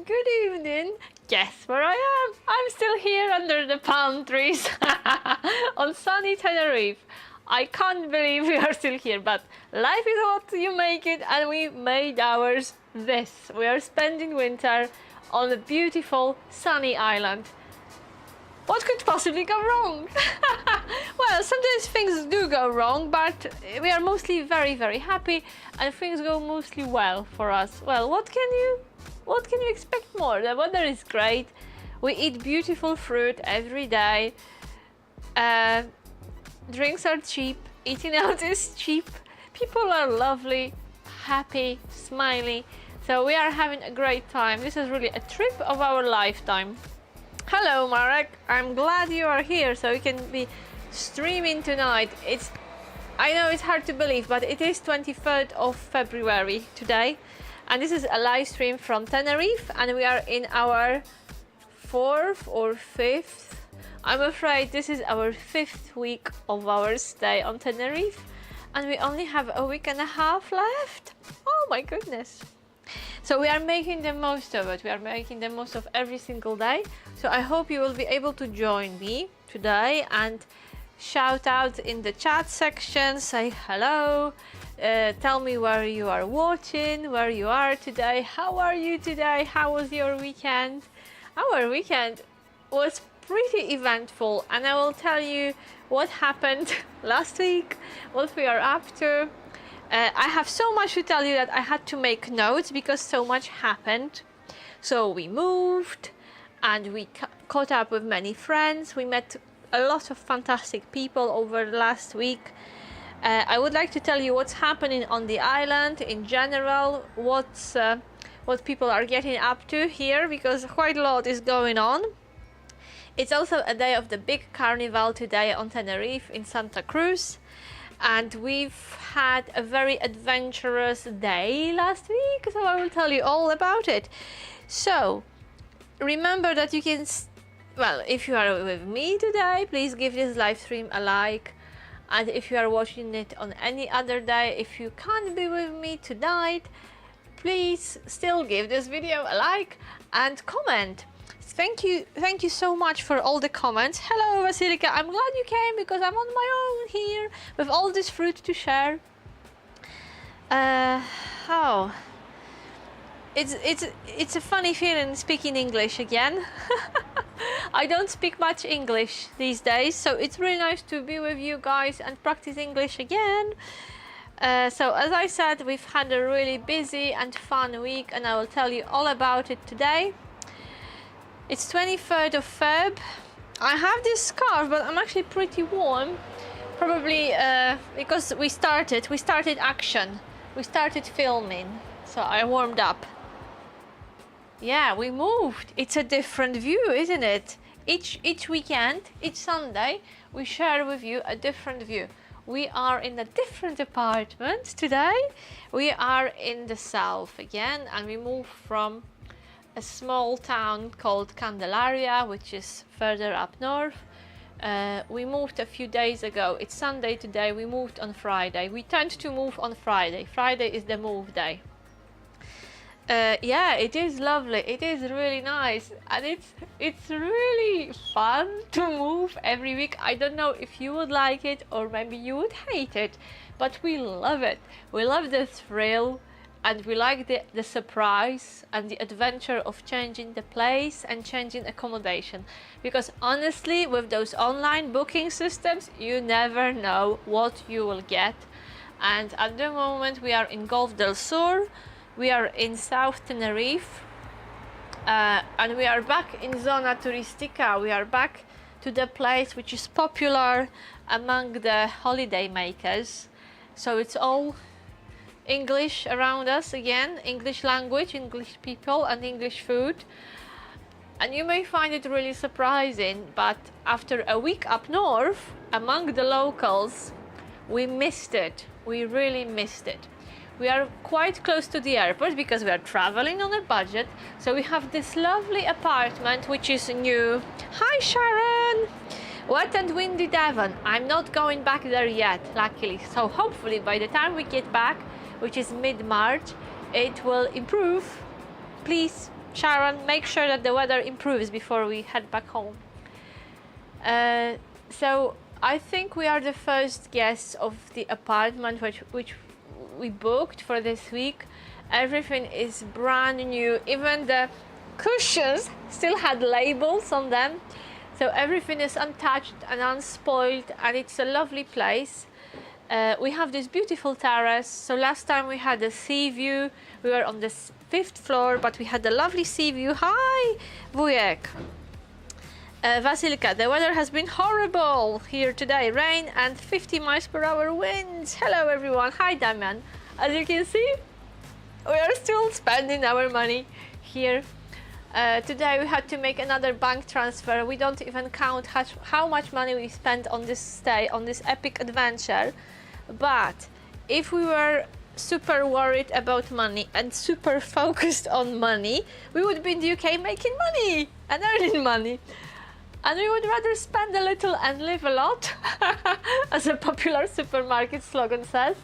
good evening. Guess where I am? I'm still here under the palm trees on sunny Tenerife. I can't believe we are still here, but life is what you make it, and we made ours this. We are spending winter on a beautiful sunny island. What could possibly go wrong? Well, sometimes things do go wrong, but we are mostly very, very happy, and things go mostly well for us. Well, what can you expect more? The weather is great. We eat beautiful fruit every day. Drinks are cheap. Eating out is cheap. People are lovely, happy, smiley. So we are having a great time. This is really a trip of our lifetime. Hello Marek, I'm glad you are here so you can be streaming tonight. I know it's hard to believe, but it is 23rd of February today, and this is a live stream from Tenerife, and we are in our 4th or 5th. I'm afraid this is our 5th week of our stay on Tenerife, and we only have a week and a half left. Oh my goodness. So we are making the most of it. We are making the most of every single day. So I hope you will be able to join me today and shout out in the chat section, say hello, tell me where you are watching, where you are today, how are you today, how was your weekend? Our weekend was pretty eventful, and I will tell you what happened last week, what we are up to. I have so much to tell you that I had to make notes because so much happened. So we moved and we caught up with many friends. We met a lot of fantastic people over the last week. I would like to tell you what's happening on the island in general, what people are getting up to here, because quite a lot is going on. It's also a day of the big carnival today on Tenerife in Santa Cruz. And we've had a very adventurous day last week, so I will tell you all about it. So remember that you can, well, if you are with me today, please give this live stream a like, and if you are watching it on any other day, if you can't be with me tonight, please still give this video a like and comment. Thank you so much for all the comments. Hello Vasilika, I'm glad you came because I'm on my own here with all this fruit to share. It's a funny feeling speaking English again. I don't speak much English these days, so it's really nice to be with you guys and practice English again. So as I said, we've had a really busy and fun week, and I will tell you all about it today. It's 23rd of Feb. I have this scarf, but I'm actually pretty warm. Probably because we started action. We started filming, so I warmed up. Yeah, we moved. It's a different view, isn't it? Each weekend, each Sunday, we share with you a different view. We are in a different apartment today. We are in the south again, and we moved from a small town called Candelaria, which is further up north. We moved a few days ago. It's Sunday today. We moved on Friday. We tend to move on Friday. Friday is the move day. Yeah, it is lovely. It is really nice, and it's really fun to move every week. I don't know if you would like it or maybe you would hate it, but we love it. We love the thrill. And we like the surprise and the adventure of changing the place and changing accommodation. Because honestly, with those online booking systems, you never know what you will get. And at the moment, we are in Golf del Sur. We are in South Tenerife. And we are back in Zona Turistica. We are back to the place which is popular among the holiday makers. So it's all English around us again, English language, English people and English food. And you may find it really surprising, but after a week up north among the locals, we missed it. We really missed it. We are quite close to the airport because we are traveling on a budget. So we have this lovely apartment which is new. Hi Sharon! Wet and windy Devon. I'm not going back there yet, luckily. So hopefully by the time we get back, which is mid-March, it will improve. Please Sharon, make sure that the weather improves before we head back home. So I think we are the first guests of the apartment which we booked for this week. Everything is brand new. Even the cushions still had labels on them. So everything is untouched and unspoiled, and it's a lovely place. We have this beautiful terrace. So last time we had a sea view. We were on the 5th floor, but we had a lovely sea view. Hi, Wujek. Vasilka, the weather has been horrible here today. Rain and 50 miles per hour winds. Hello everyone. Hi Damian. As you can see, we are still spending our money here. Today we had to make another bank transfer. We don't even count how much money we spent on this stay, on this epic adventure. But if we were super worried about money and super focused on money, we would be in the UK making money and earning money. And we would rather spend a little and live a lot, as a popular supermarket slogan says,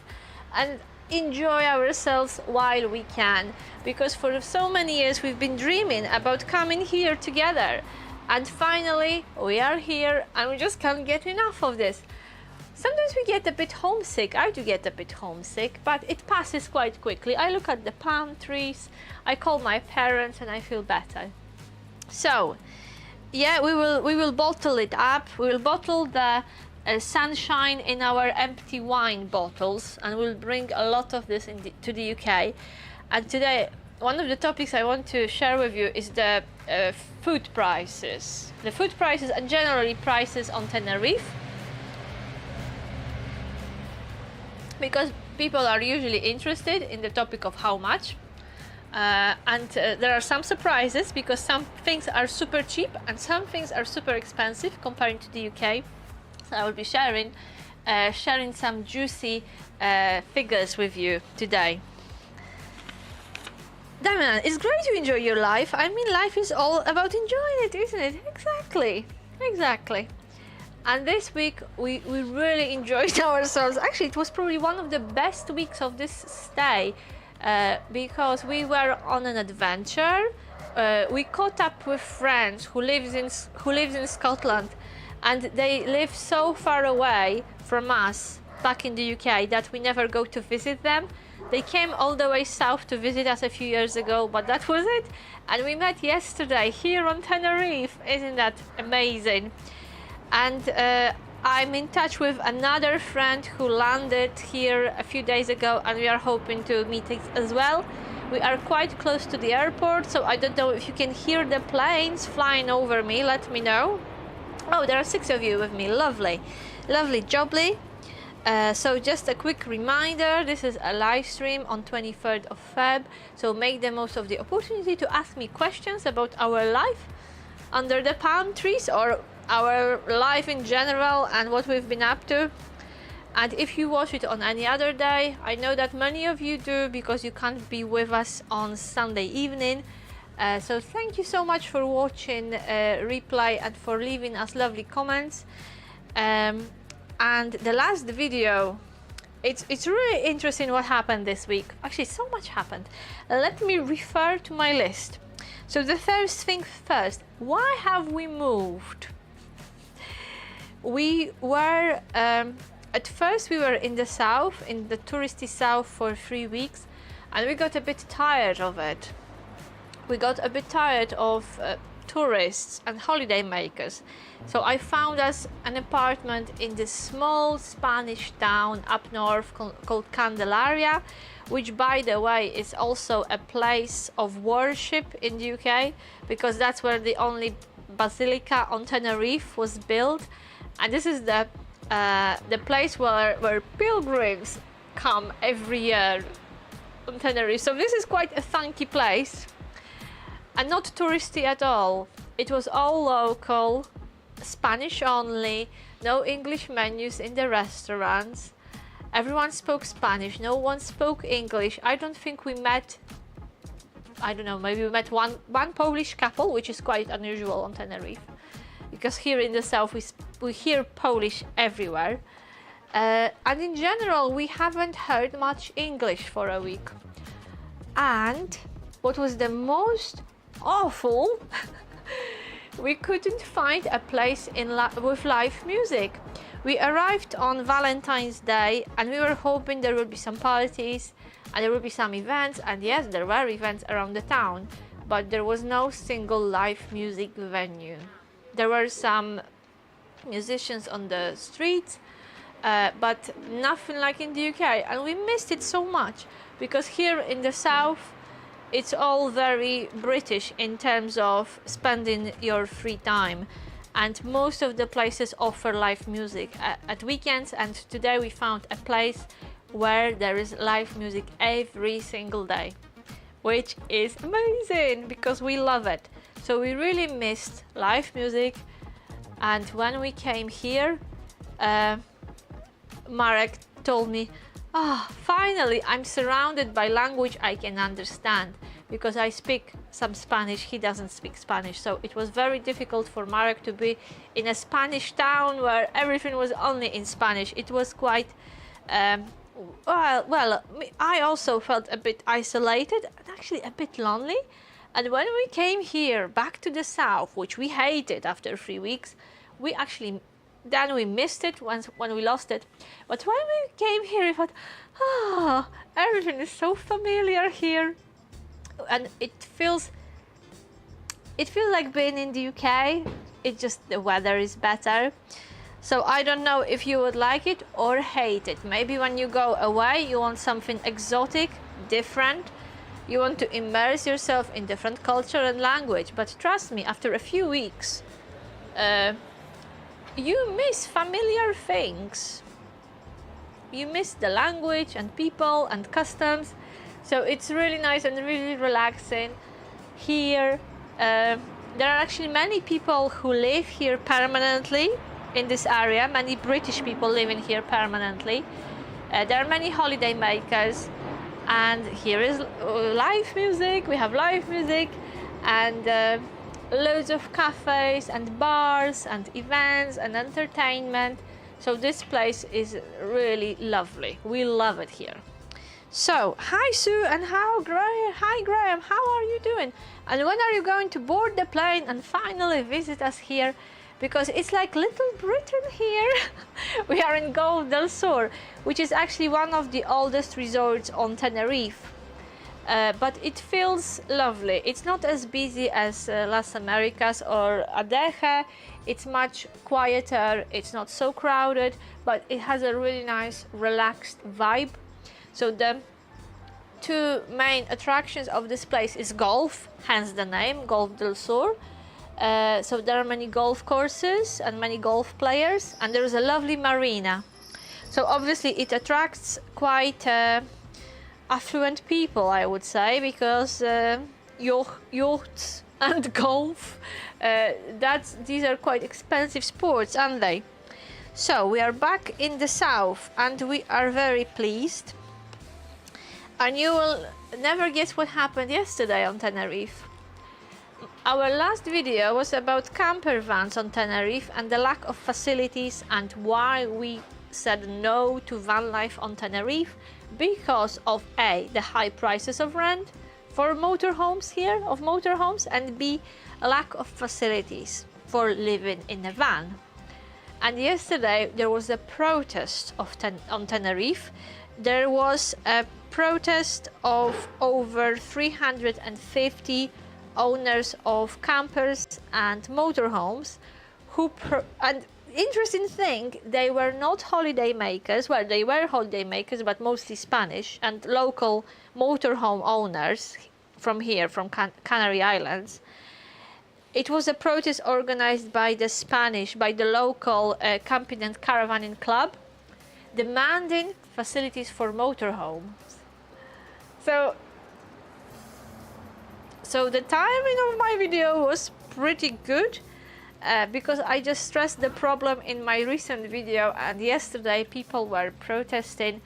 and enjoy ourselves while we can. Because for so many years we've been dreaming about coming here together. And finally we are here, and we just can't get enough of this. Sometimes we get a bit homesick. I do get a bit homesick, but it passes quite quickly. I look at the palm trees, I call my parents, and I feel better. So yeah, we will bottle it up. We will bottle the sunshine in our empty wine bottles, and we'll bring a lot of this to the UK. And today, one of the topics I want to share with you is the food prices. The food prices and generally prices on Tenerife. Because people are usually interested in the topic of how much. And there are some surprises, because some things are super cheap and some things are super expensive comparing to the UK. So I will be sharing some juicy figures with you today. Damian, it's great to enjoy your life. I mean, life is all about enjoying it, isn't it? Exactly. And this week we really enjoyed ourselves. Actually, it was probably one of the best weeks of this stay. Because we were on an adventure. We caught up with friends who lives in Scotland, and they live so far away from us back in the UK that we never go to visit them. They came all the way south to visit us a few years ago, but that was it. And we met yesterday here on Tenerife. Isn't that amazing? And I'm in touch with another friend who landed here a few days ago, and we are hoping to meet as well. We are quite close to the airport, so I don't know if you can hear the planes flying over me. Let me know. Oh, there are 6 of you with me. Lovely jubbly. So just a quick reminder, this is a live stream on 23rd of Feb, so make the most of the opportunity to ask me questions about our life under the palm trees, or our life in general and what we've been up to. And if you watch it on any other day, I know that many of you do because you can't be with us on Sunday evening. So thank you so much for watching replay and for leaving us lovely comments. And the last video, it's really interesting what happened this week. Actually, so much happened. Let me refer to my list. So the first thing first, why have we moved? We were, at first we were in the south, in the touristy south for 3 weeks, and we got a bit tired of it. We got a bit tired of tourists and holiday makers. So I found us an apartment in this small Spanish town up north called Candelaria, which by the way is also a place of worship in the UK, because that's where the only basilica on Tenerife was built. And this is the place where pilgrims come every year on Tenerife. So this is quite a funky place and not touristy at all. It was all local, Spanish only, no English menus in the restaurants. Everyone spoke Spanish, no one spoke English. I don't think we met, I don't know, maybe we met one Polish couple, which is quite unusual on Tenerife, because here in the south we hear Polish everywhere. And in general, we haven't heard much English for a week. And what was the most awful. We couldn't find a place with live music. We arrived on Valentine's Day and we were hoping there would be some parties and there would be some events, and yes, there were events around the town, but there was no single live music venue. There were some musicians on the streets, but nothing like in the UK, and we missed it so much because here in the south it's all very British in terms of spending your free time, and most of the places offer live music at weekends, and today we found a place where there is live music every single day, which is amazing because we love it. So we really missed live music, and when we came here, Marek told me, finally I'm surrounded by language I can understand, because I speak some Spanish, he doesn't speak Spanish, so it was very difficult for Marek to be in a Spanish town where everything was only in Spanish. It was quite well, I also felt a bit isolated and actually a bit lonely. And when we came here back to the south, which we hated after 3 weeks, we missed it when we lost it. But when we came here, we thought, everything is so familiar here, and it feels like being in the UK. It just, the weather is better. So I don't know if you would like it or hate it. Maybe when you go away, you want something exotic, different. You want to immerse yourself in different culture and language. But trust me, after a few weeks, you miss familiar things. You miss the language and people and customs. So it's really nice and really relaxing here. There are actually many people who live here permanently in this area. Many British people living here permanently. There are many holiday makers, and here is live music. We have live music and loads of cafes and bars and events and entertainment. So this place is really lovely. We love it here. So, hi Sue and hi Graham, how are you doing? And when are you going to board the plane and finally visit us here? Because it's like Little Britain here. We are in Golf del Sur, which is actually one of the oldest resorts on Tenerife. But it feels lovely. It's not as busy as Las Americas or Adeje. It's much quieter, it's not so crowded, but it has a really nice relaxed vibe. So the two main attractions of this place is golf, hence the name, Golf del Sur. So there are many golf courses and many golf players, and there is a lovely marina. So obviously it attracts quite affluent people, I would say, because yachts and golf, these are quite expensive sports, aren't they? So we are back in the south and we are very pleased. And you will never guess what happened yesterday on Tenerife. Our last video was about camper vans on Tenerife and the lack of facilities and why we said no to van life on Tenerife, because of A, the high prices of rent for motorhomes here, and B, a lack of facilities for living in a van. And yesterday there was a protest on Tenerife. There was a protest of over 350 owners of campers and motorhomes and interesting thing, they were not holiday makers. Well, they were holiday makers, but mostly Spanish and local motorhome owners from here, from Canary Islands. It was a protest organized by the local camping and caravanning club, demanding facilities for motorhomes. So the timing of my video was pretty good, because I just stressed the problem in my recent video, and yesterday people were protesting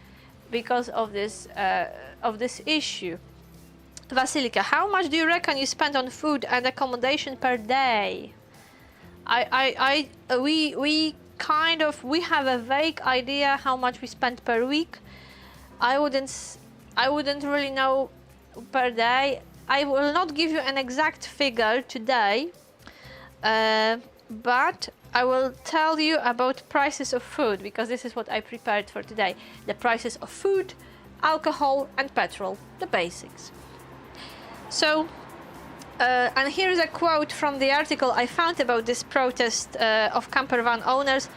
because of this issue. Vasilika, how much do you reckon you spend on food and accommodation per day? We have a vague idea how much we spend per week. I wouldn't really know per day. I will not give you an exact figure today, but I will tell you about prices of food, because this is what I prepared for today. The prices of food, alcohol and petrol, the basics. So, and here is a quote from the article I found about this protest of camper van owners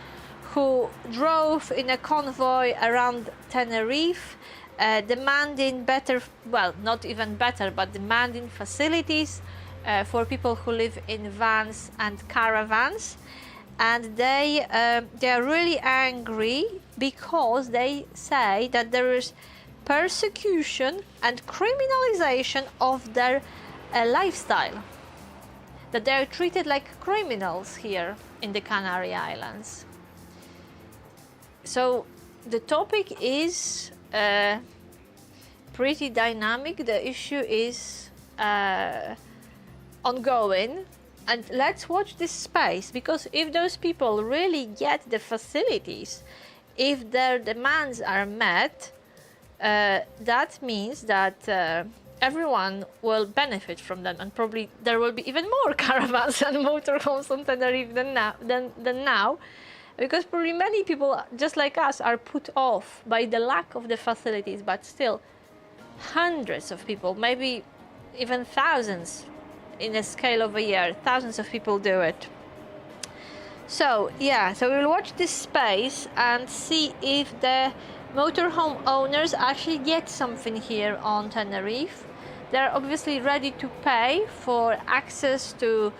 who drove in a convoy around Tenerife, demanding better, well, not even better, but demanding facilities for people who live in vans and caravans. And they are really angry because they say that there is persecution and criminalization of their lifestyle, that they are treated like criminals here in the Canary Islands. So the topic is pretty dynamic. The issue is ongoing, and let's watch this space, because if those people really get the facilities, if their demands are met, that means that everyone will benefit from them, and probably there will be even more caravans and motorhomes on Tenerife than now, because probably many people just like us are put off by the lack of the facilities, but still hundreds of people, maybe even thousands in a scale of a year, thousands of people do it. So yeah, so we'll watch this space and see if the motorhome owners actually get something here on Tenerife. They're obviously ready to pay for access to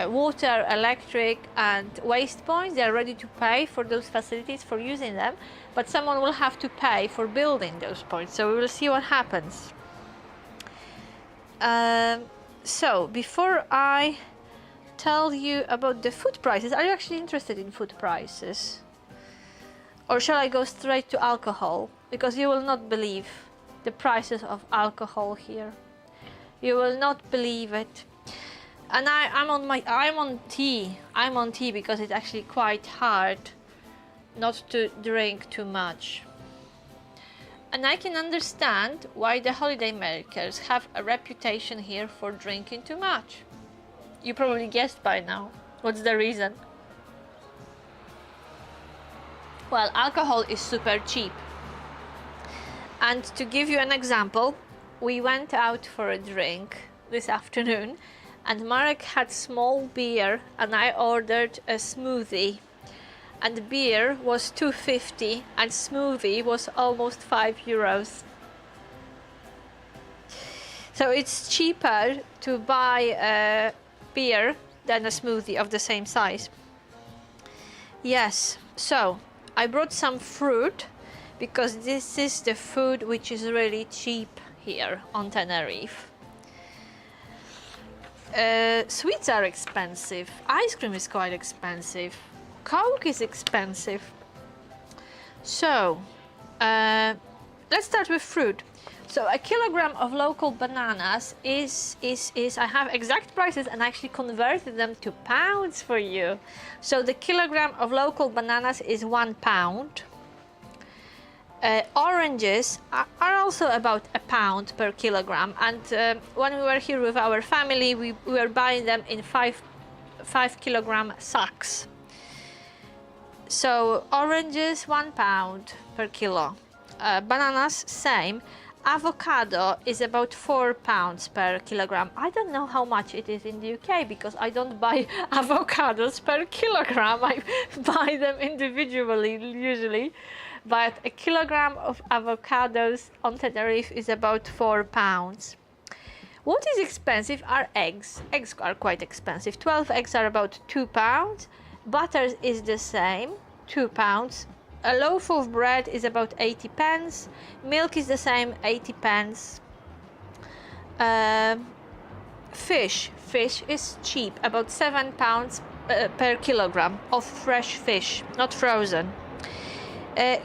water, electric and waste points. They're ready to pay for those facilities, for using them, but someone will have to pay for building those points. So we will see what happens. So before I tell you about the food prices, are you actually interested in food prices? Or shall I go straight to alcohol? Because you will not believe the prices of alcohol here. You will not believe it. And I'm on tea. I'm on tea because it's actually quite hard not to drink too much. And I can understand why the holiday makers have a reputation here for drinking too much. You probably guessed by now. What's the reason? Well, alcohol is super cheap. And to give you an example, we went out for a drink this afternoon, and Marek had small beer and I ordered a smoothie. And the beer was €2.50 and smoothie was almost €5. So it's cheaper to buy a beer than a smoothie of the same size. Yes, so I brought some fruit because this is the food which is really cheap here on Tenerife. Sweets are expensive, ice cream is quite expensive, Coke is expensive. So let's start with fruit. So a kilogram of local bananas is I have exact prices and actually converted them to pounds for you. So the kilogram of local bananas is £1. Oranges are also about £1 per kilogram, and when we were here with our family, we were buying them in 5 kilogram sacks. So oranges £1 per kilo, bananas same. Avocado is about £4 per kilogram. I don't know how much it is in the UK because I don't buy avocados per kilogram. I buy them individually usually. But a kilogram of avocados on Tenerife is about £4. What is expensive are eggs. Eggs are quite expensive. 12 eggs are about £2. Butter is the same, £2. A loaf of bread is about 80 pence. Milk is the same, 80 pence. Fish is cheap, about £7 per kilogram of fresh fish, not frozen.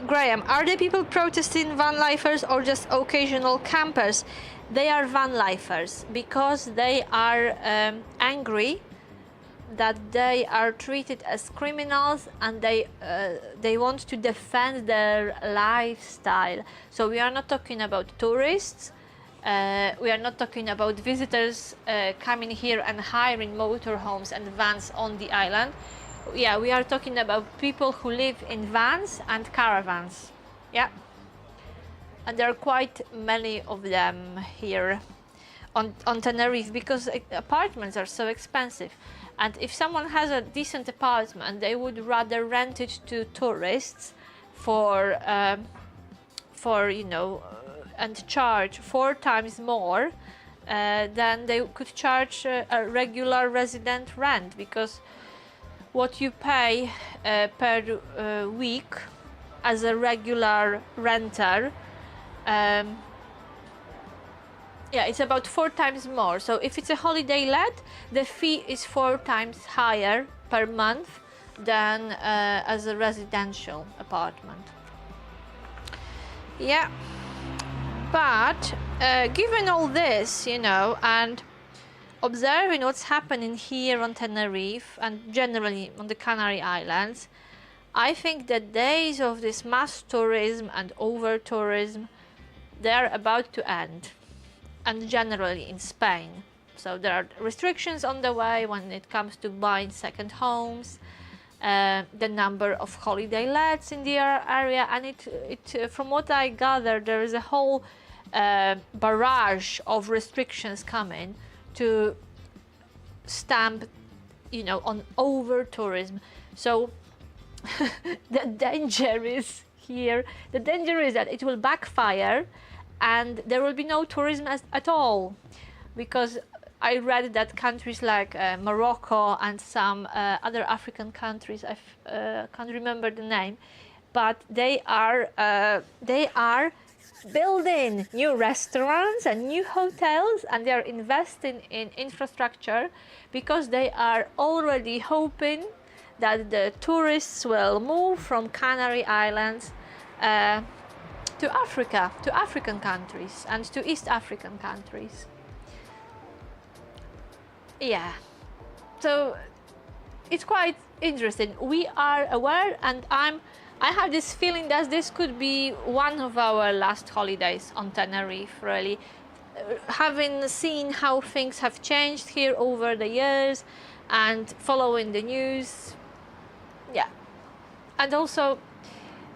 Graham, are the people protesting van lifers or just occasional campers? They are van lifers because they are angry that they are treated as criminals, and they want to defend their lifestyle. So we are not talking about tourists. We are not talking about visitors coming here and hiring motorhomes and vans on the island. Yeah, we are talking about people who live in vans and caravans. Yeah, and there are quite many of them here on Tenerife, because apartments are so expensive. And if someone has a decent apartment, they would rather rent it to tourists for you know, and charge 4 times more than they could charge a regular resident rent, because what you pay per week as a regular renter, yeah, it's about 4 times more. So if it's a holiday let, the fee is 4 times higher per month than as a residential apartment. Yeah, but given all this, you know, and observing what's happening here on Tenerife and generally on the Canary Islands, I think the days of this mass tourism and over tourism, they're about to end. And generally in Spain. So there are restrictions on the way when it comes to buying second homes, the number of holiday lets in the area, and it from what I gather, there is a whole barrage of restrictions coming to stamp, you know, on over tourism. So the danger is here. The danger is that it will backfire and there will be no tourism at all, because I read that countries like Morocco and some other African countries, I can't remember the name, but they are building new restaurants and new hotels, and they are investing in infrastructure because they are already hoping that the tourists will move from Canary Islands to Africa, to African countries and to East African countries. Yeah, so it's quite interesting. We are aware, and I have this feeling that this could be one of our last holidays on Tenerife, really. Having seen how things have changed here over the years and following the news, yeah. And also,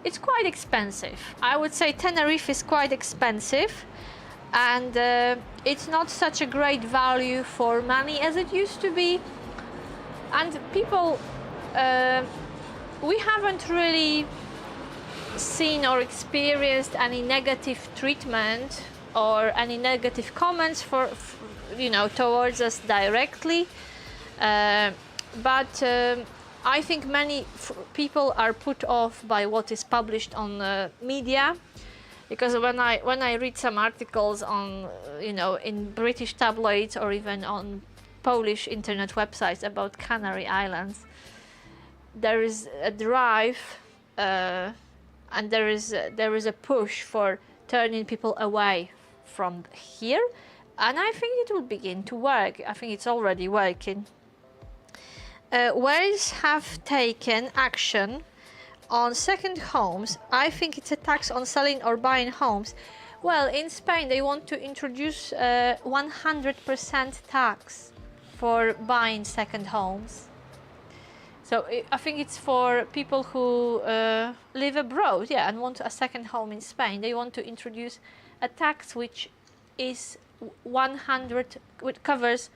it's quite expensive. I would say Tenerife is quite expensive, and it's not such a great value for money as it used to be. And people, we haven't really seen or experienced any negative treatment or any negative comments you know, towards us directly, but I think many people are put off by what is published on media, because when I read some articles on, you know, in British tabloids or even on Polish internet websites about Canary Islands, there is a drive and there is a push for turning people away from here, and I think it will begin to work. I think it's already working. Wales have taken action on second homes. I think it's a tax on selling or buying homes. Well, in Spain they want to introduce 100% tax for buying second homes. So I think it's for people who live abroad, yeah, and want a second home in Spain. They want to introduce a tax which is 100, which covers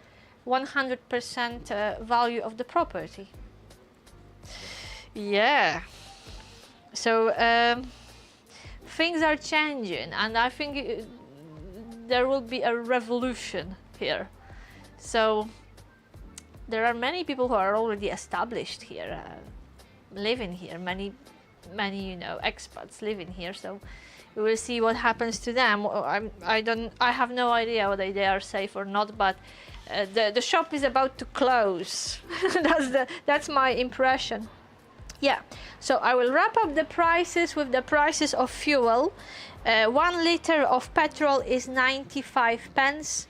100% value of the property. Yeah. So things are changing, and I think there will be a revolution here. So there are many people who are already established here, living here. Many, you know, expats living here. So we will see what happens to them. I have no idea whether they are safe or not, but the shop is about to close. That's my impression. Yeah, so I will wrap up the prices with the prices of fuel. 1 liter of petrol is 95 pence,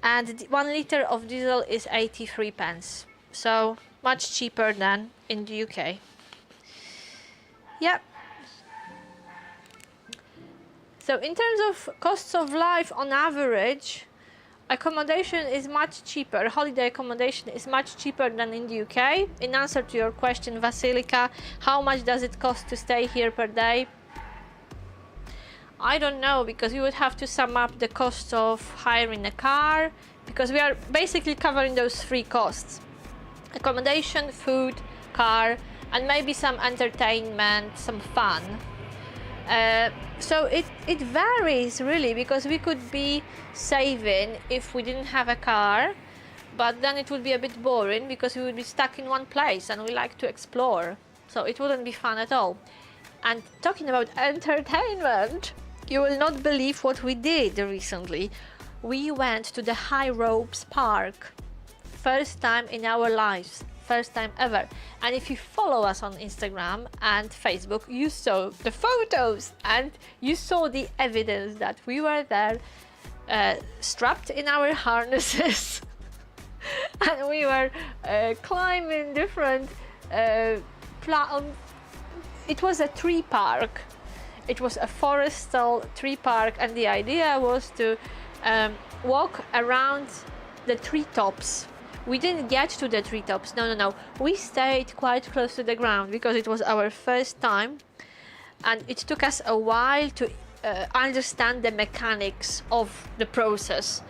and 1 liter of diesel is 83 pence. So much cheaper than in the UK. Yeah. So in terms of costs of life on average, accommodation is much cheaper. Holiday accommodation is much cheaper than in the UK. In answer to your question, Vasilika, how much does it cost to stay here per day? I don't know, because we would have to sum up the cost of hiring a car, because we are basically covering those three costs: accommodation, food, car, and maybe some entertainment, some fun. So it varies really, because we could be saving if we didn't have a car, but then it would be a bit boring because we would be stuck in one place, and we like to explore, so it wouldn't be fun at all. And talking about entertainment, you will not believe what we did recently. We went to the High Ropes Park. First time in our lives. First time ever. And if you follow us on Instagram and Facebook, you saw the photos and you saw the evidence that we were there, strapped in our harnesses and we were climbing different it was a tree park. It was a forestal tree park, and the idea was to walk around the treetops. We didn't get to the treetops, no. We stayed quite close to the ground because it was our first time, and it took us a while to understand the mechanics of the process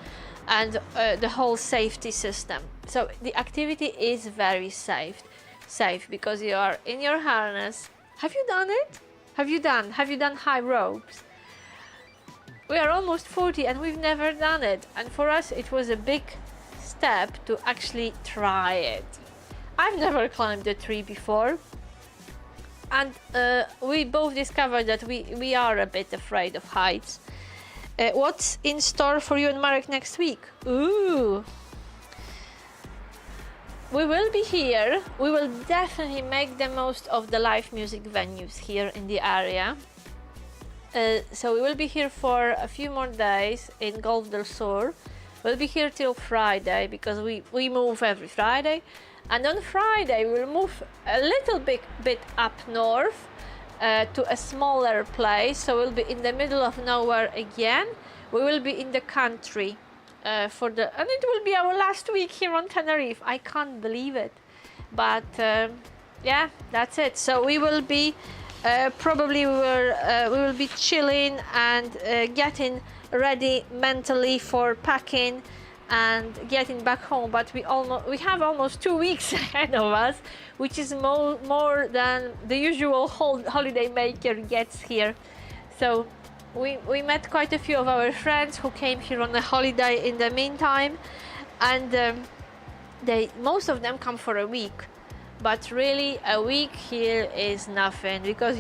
and the whole safety system. So the activity is very safe because you are in your harness. Have you done it? Have you done high ropes? We are almost 40 and we've never done it, and for us it was a big step to actually try it. I've never climbed a tree before, and we both discovered that we are a bit afraid of heights. What's in store for you and Marek next week? Ooh! We will be here. We will definitely make the most of the live music venues here in the area. So we will be here for a few more days in Golf del Sur. We'll be here till Friday because we move every Friday. And on Friday we'll move a little bit up north to a smaller place. So we'll be in the middle of nowhere again. We will be in the country. And it will be our last week here on Tenerife. I can't believe it, but yeah, that's it. So we will be probably we will be chilling and getting ready mentally for packing and getting back home. But we have almost 2 weeks ahead of us, which is more than the usual holiday maker gets here. So we met quite a few of our friends who came here on a holiday in the meantime, and most of them come for a week, but really a week here is nothing, because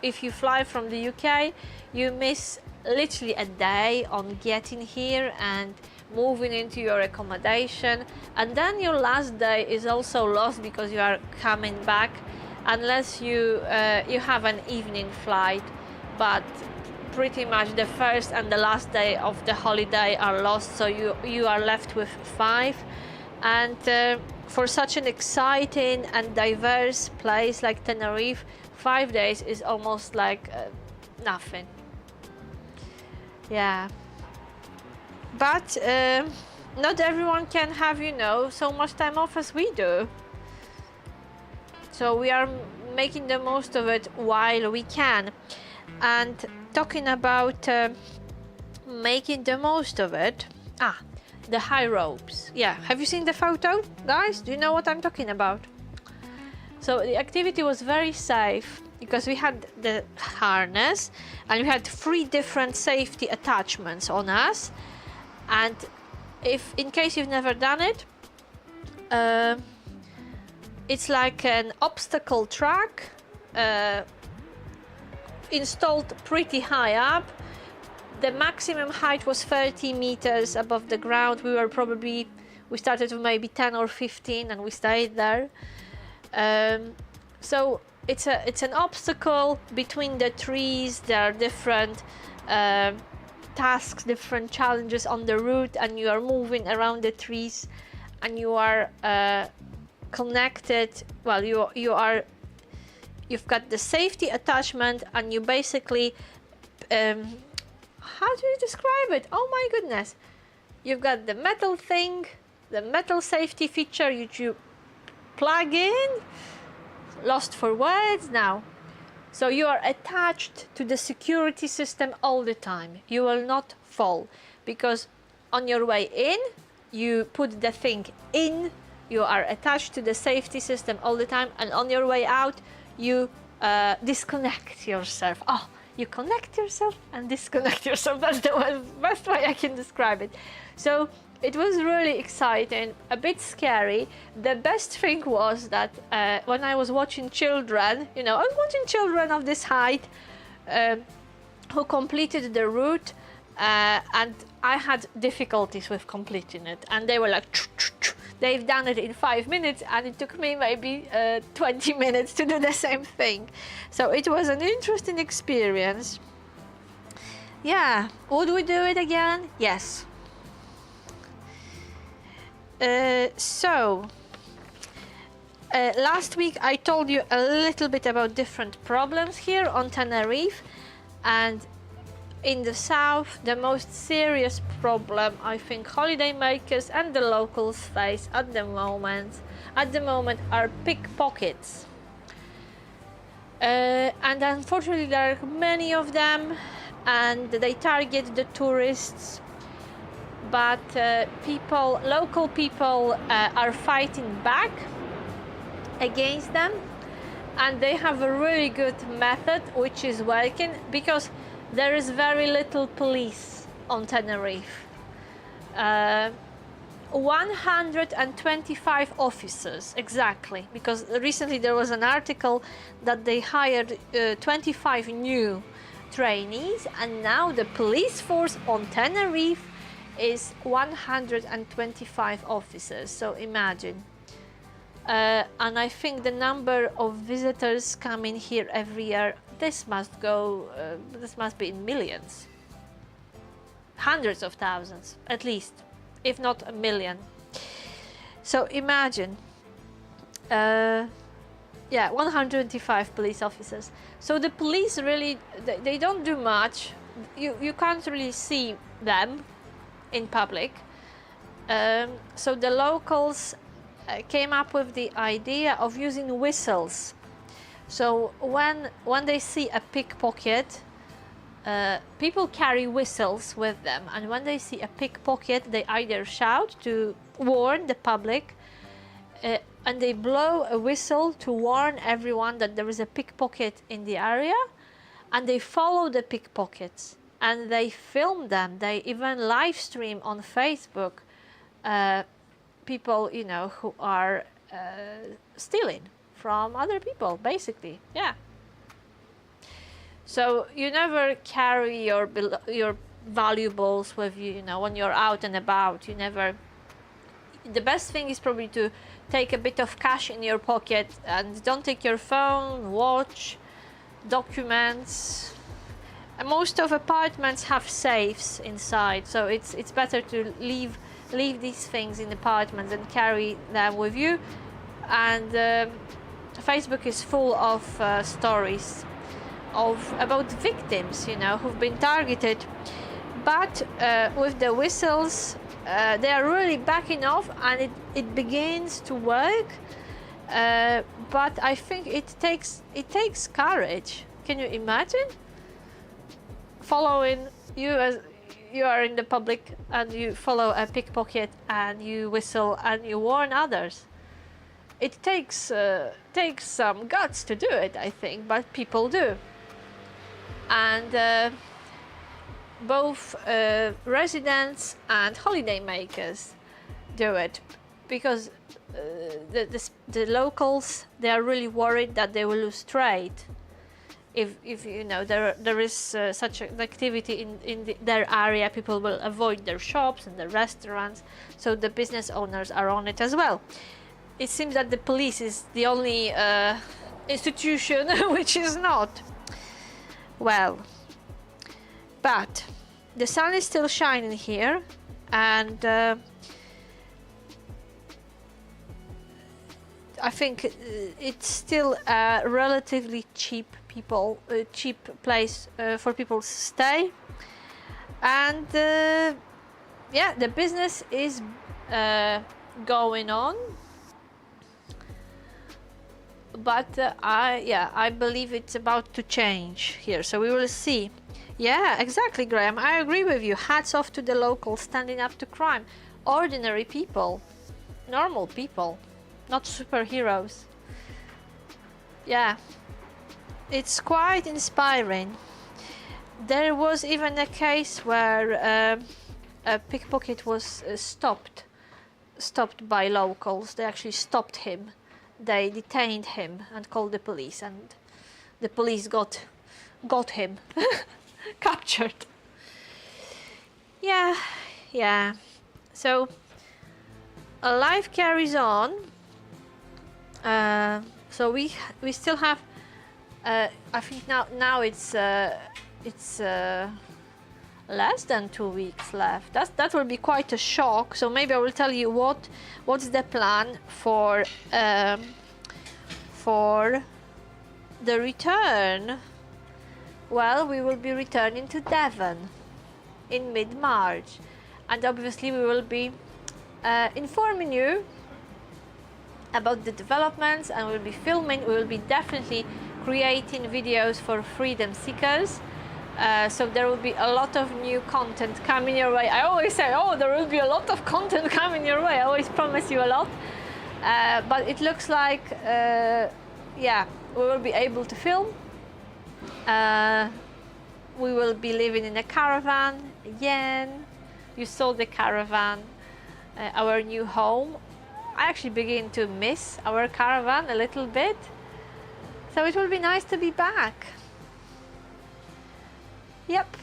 if you fly from the UK, you miss literally a day on getting here and moving into your accommodation, and then your last day is also lost because you are coming back, unless you have an evening flight. But pretty much the first and the last day of the holiday are lost, so you are left with 5. And for such an exciting and diverse place like Tenerife, 5 days is almost like nothing. Yeah, but not everyone can have, so much time off as we do. So we are making the most of it while we can. And talking about making the most of it, the high ropes. Yeah, have you seen the photo, guys? Do you know what I'm talking about? So the activity was very safe because we had the harness and we had 3 different safety attachments on us. And in case you've never done it, it's like an obstacle track installed pretty high up. The maximum height was 30 meters above the ground. We started with maybe 10 or 15 and we stayed there. So it's an obstacle between the trees. There are different tasks, different challenges on the route, and you are moving around the trees, and you are connected. Well, you've got the safety attachment, and you basically how do you describe it? Oh my goodness. You've got the metal thing, the metal safety feature you plug in. Lost for words now. So you are attached to the security system all the time. You will not fall, because on your way in, you put the thing in, you are attached to the safety system all the time, and on your way out, you disconnect yourself. Oh, you connect yourself and disconnect yourself. That's the best way I can describe it. So it was really exciting, a bit scary. The best thing was that when I was watching children, I was watching children of this height who completed the route, and I had difficulties with completing it, and they were like, they've done it in 5 minutes, and it took me maybe 20 minutes to do the same thing. So it was an interesting experience. Yeah, would we do it again? Yes. Last week I told you a little bit about different problems here on Tenerife, and in the south the most serious problem I think holidaymakers and the locals face at the moment are pickpockets, and unfortunately there are many of them, and they target the tourists. But local people are fighting back against them, and they have a really good method which is working, because there is very little police on Tenerife. 125 officers exactly, because recently there was an article that they hired 25 new trainees, and now the police force on Tenerife is 125 officers, so imagine. And I think the number of visitors coming here every year, this must be in millions, hundreds of thousands at least, if not a million. So imagine, 125 police officers. So the police really, they don't do much. You can't really see them in public. So the locals came up with the idea of using whistles. So when they see a pickpocket, people carry whistles with them, and when they see a pickpocket, they either shout to warn the public, and they blow a whistle to warn everyone that there is a pickpocket in the area, and they follow the pickpockets and they film them. They even live stream on Facebook people, who are stealing from other people, basically. Yeah. So you never carry your valuables with you, when you're out and about. The best thing is probably to take a bit of cash in your pocket, and don't take your phone, watch, documents. Most of apartments have safes inside, so it's better to leave these things in apartments and carry them with you. And Facebook is full of stories about victims, who've been targeted. But with the whistles, they are really backing off, and it begins to work. But I think it takes courage. Can you imagine? Following you as you are in the public, and you follow a pickpocket, and you whistle and you warn others. It takes some guts to do it, I think, but people do. And both residents and holidaymakers do it, because the locals, they are really worried that they will lose trade. If there is such an activity in their area, people will avoid their shops and their restaurants, so the business owners are on it as well. It seems that the police is the only institution which is not. Well, but the sun is still shining here, and I think it's still a relatively cheap cheap place for people to stay. And yeah, the business is going on, but I believe it's about to change here, so we will see. Yeah, exactly, Graham, I agree with you. Hats off to the locals standing up to crime. Ordinary people, normal people, not superheroes. Yeah, it's quite inspiring. There was even a case where a pickpocket was stopped by locals. They actually stopped him. They detained him and called the police, and the police got him captured. Yeah. So life carries on. So we still have. I think now it's less than 2 weeks left. That will be quite a shock. So maybe I will tell you what's the plan for the return. Well, we will be returning to Devon in mid-March, and obviously we will be informing you about the developments, and we'll be filming. We will be definitely creating videos for freedom seekers. So there will be a lot of new content coming your way. I always say, oh, there will be a lot of content coming your way. I always promise you a lot. But it looks like, yeah, we will be able to film. We will be living in a caravan again. You saw the caravan, our new home. I actually begin to miss our caravan a little bit. So it will be nice to be back. Yep.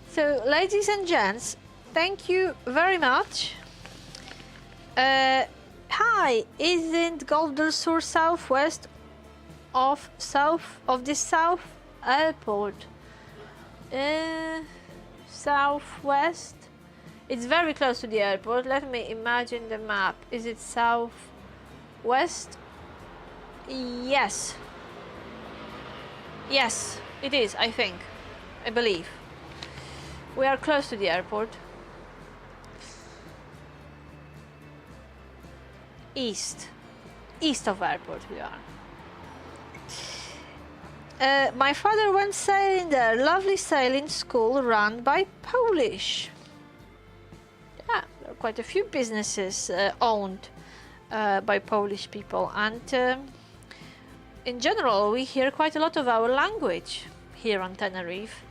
So, ladies and gents, thank you very much. Hi, isn't Golf del Sur southwest of the South Airport? Southwest? It's very close to the airport. Let me imagine the map. Is it southwest? Yes. Yes, it is, I think. I believe. We are close to the airport. East of airport we are. My father went sailing there. Lovely sailing school run by Polish. Yeah, there are quite a few businesses owned by Polish people, and in general we hear quite a lot of our language here on Tenerife.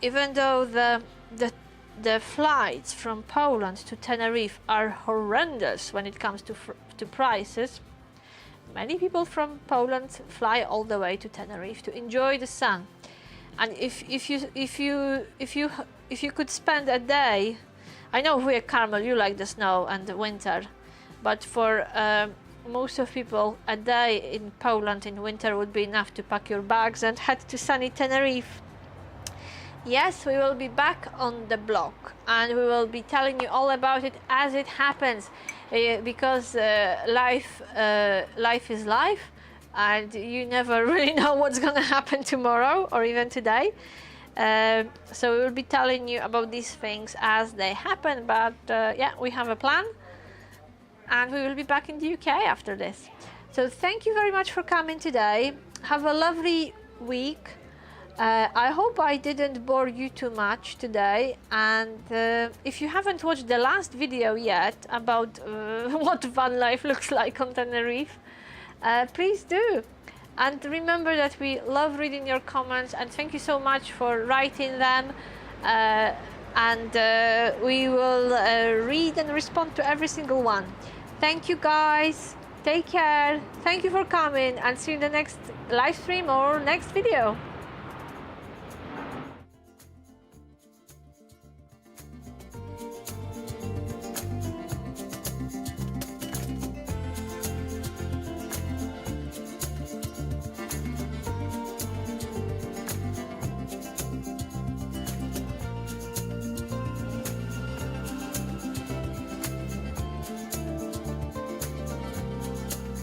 Even though the flights from Poland to Tenerife are horrendous when it comes to prices, many people from Poland fly all the way to Tenerife to enjoy the sun. And if you could spend a day, I know here, Carmel, you like the snow and the winter, but for most of people, a day in Poland in winter would be enough to pack your bags and head to sunny Tenerife. Yes, we will be back on the block, and we will be telling you all about it as it happens, because life is life, and you never really know what's gonna happen tomorrow or even today. So we will be telling you about these things as they happen, but yeah, we have a plan, and we will be back in the UK after this. So thank you very much for coming today. Have a lovely week. I hope I didn't bore you too much today, and if you haven't watched the last video yet about what van life looks like on Tenerife, please do. And remember that we love reading your comments, and thank you so much for writing them, and we will read and respond to every single one. Thank you guys, take care, thank you for coming, and see you in the next live stream or next video.